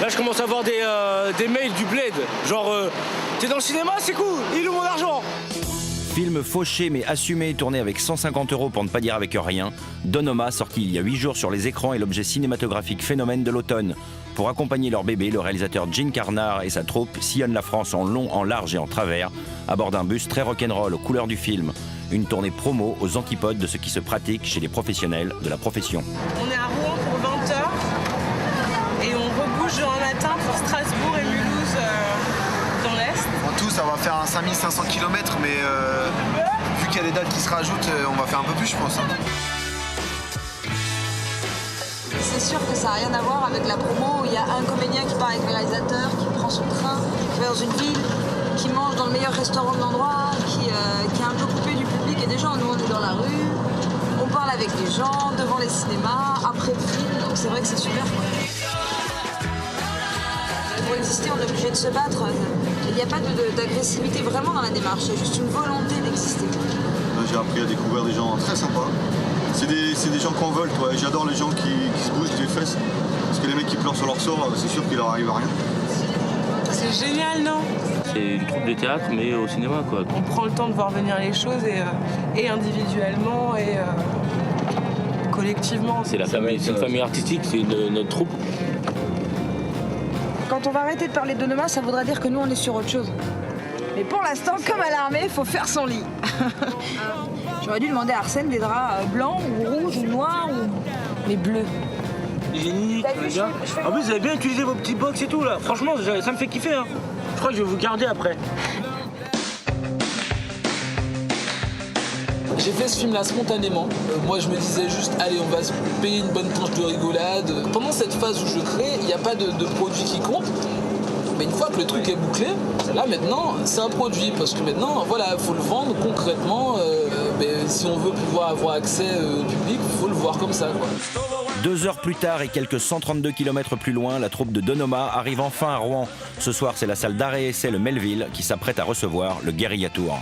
Là, je commence à avoir des mails du bled. Genre, t'es dans le cinéma, c'est cool, il est où mon argent? Film fauché mais assumé, tourné avec 150 € pour ne pas dire avec rien, Donoma, sorti il y a 8 jours sur les écrans, est l'objet cinématographique phénomène de l'automne. Pour accompagner leur bébé, le réalisateur Gene Carnard et sa troupe sillonnent la France en long, en large et en travers, à bord d'un bus très rock'n'roll aux couleurs du film. Une tournée promo aux antipodes de ce qui se pratique chez les professionnels de la profession. On est à Rouen pour 20h et on rebouge demain matin pour Strasbourg et Mulhouse dans l'Est. En tout, ça va faire un 5500 km, mais vu qu'il y a des dates qui se rajoutent, on va faire un peu plus, je pense. C'est sûr que ça n'a rien à voir avec la promo où il y a un comédien qui part avec le réalisateur, qui prend son train, qui va dans une ville, qui mange dans le meilleur restaurant de l'endroit, qui est un peu coupé du public et des gens. Nous, on est dans la rue, on parle avec les gens, devant les cinémas, après le film, donc c'est vrai que c'est super. Pour exister, on est obligé de se battre. Il n'y a pas d'agressivité vraiment dans la démarche, il y a juste une volonté d'exister. J'ai appris à découvrir des gens très sympas. C'est des gens qu'on vole, toi. Et j'adore les gens qui se bougent les fesses. Parce que les mecs qui pleurent sur leur sort, c'est sûr qu'il leur arrive à rien. C'est génial, non? C'est une troupe de théâtre, mais au cinéma, quoi. On prend le temps de voir venir les choses et individuellement et collectivement. C'est une famille artistique, c'est notre troupe. Quand on va arrêter de parler de Donoma, ça voudra dire que nous, on est sur autre chose. Mais pour l'instant, comme à l'armée, il faut faire son lit. J'aurais dû demander à Arsène des draps blancs ou rouges ou noirs mais bleus. Génique, les gars. En plus, vous avez bien utilisé vos petits box et tout, là. Franchement, ça me fait kiffer, hein. Je crois que je vais vous garder après. J'ai fait ce film-là spontanément. Moi, je me disais juste, allez, on va se payer une bonne tranche de rigolade. Pendant cette phase où je crée, il n'y a pas de produit qui compte. Mais une fois que le truc est bouclé, là maintenant c'est un produit parce que maintenant voilà, il faut le vendre concrètement. Si on veut pouvoir avoir accès au public, il faut le voir comme ça, quoi. 2 heures plus tard et quelques 132 km plus loin, la troupe de Donoma arrive enfin à Rouen. Ce soir, c'est la salle d'arrêt essai le Melville qui s'apprête à recevoir le Guérilla Tour.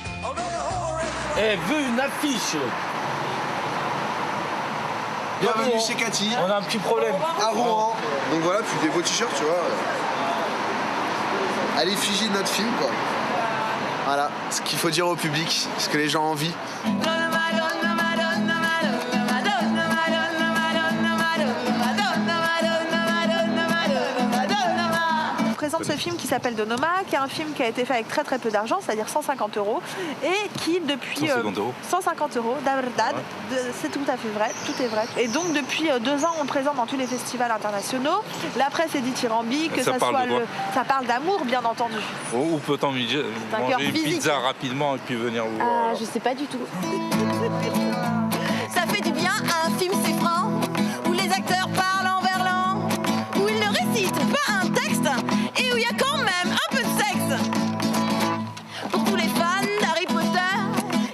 Veux une affiche. Bienvenue chez Cathy. On a un petit problème. À Rouen. Donc voilà, puis des beaux t-shirts, tu vois. À l'effigie de notre film, quoi. Voilà, ce qu'il faut dire au public, ce que les gens ont envie. On présente ce film qui s'appelle Donoma, qui est un film qui a été fait avec très peu d'argent, c'est-à-dire 150 € et qui depuis 150 €, d'Averdad, c'est tout à fait vrai, tout est vrai. Et donc depuis 2 ans, on le présente dans tous les festivals internationaux. La presse est dithyrambique, que ça parle d'amour, bien entendu. Ou peut-on manger une pizza rapidement et puis venir vous voir? Je sais pas du tout. Ça fait du bien à un film si franc, où les acteurs parlent en verlan, où ils ne récitent pas un texte et où il y a quand même un peu de sexe. Pour tous les fans d'Harry Potter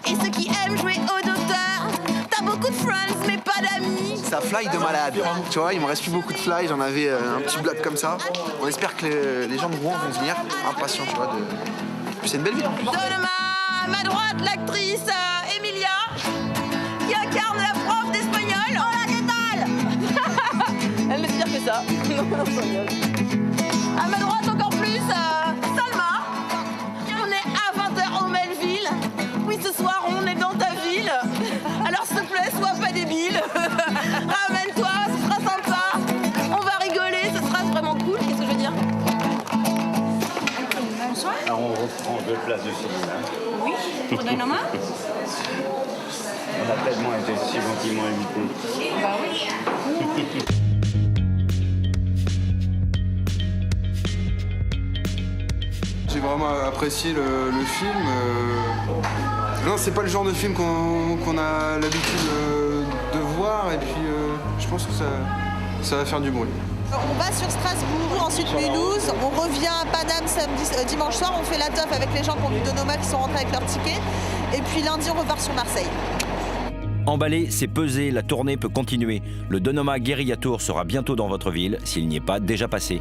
et ceux qui aiment jouer au docteur, t'as beaucoup de friends mais pas d'amis. Ça fly de malade. Tu vois, il me reste plus beaucoup de fly, j'en avais un petit bloc comme ça. On espère que les gens de Rouen vont venir, impatients, tu vois. Puis c'est une belle ville en plus. Donoma, à ma droite, l'actrice Emilia, qui incarne la prof d'espagnol. Hola, ¿qué tal? Elle ne dit dire que ça. À ma droite, encore plus, Salma. On est à 20h au Melville. Oui, ce soir, on est dans ta ville. Alors, s'il te plaît, sois pas débile. Ramène-toi, ce sera sympa. On va rigoler, ce sera vraiment cool. Qu'est-ce que je veux dire? Bonsoir. Alors, on reprend 2 places de cinéma. Oui, pour Donoma. On a tellement été si gentiment invités. Bah oui. J'ai vraiment apprécié le film. Non, c'est pas le genre de film qu'on a l'habitude de voir et puis je pense que ça va faire du bruit. On va sur Strasbourg, ensuite Mulhouse, on revient à Paname dimanche soir, on fait la teuf avec les gens qui ont du Donoma qui sont rentrés avec leur ticket. Et puis lundi, on repart sur Marseille. Emballé, c'est pesé, la tournée peut continuer. Le Donoma Guérilla Tour sera bientôt dans votre ville, s'il n'y est pas déjà passé.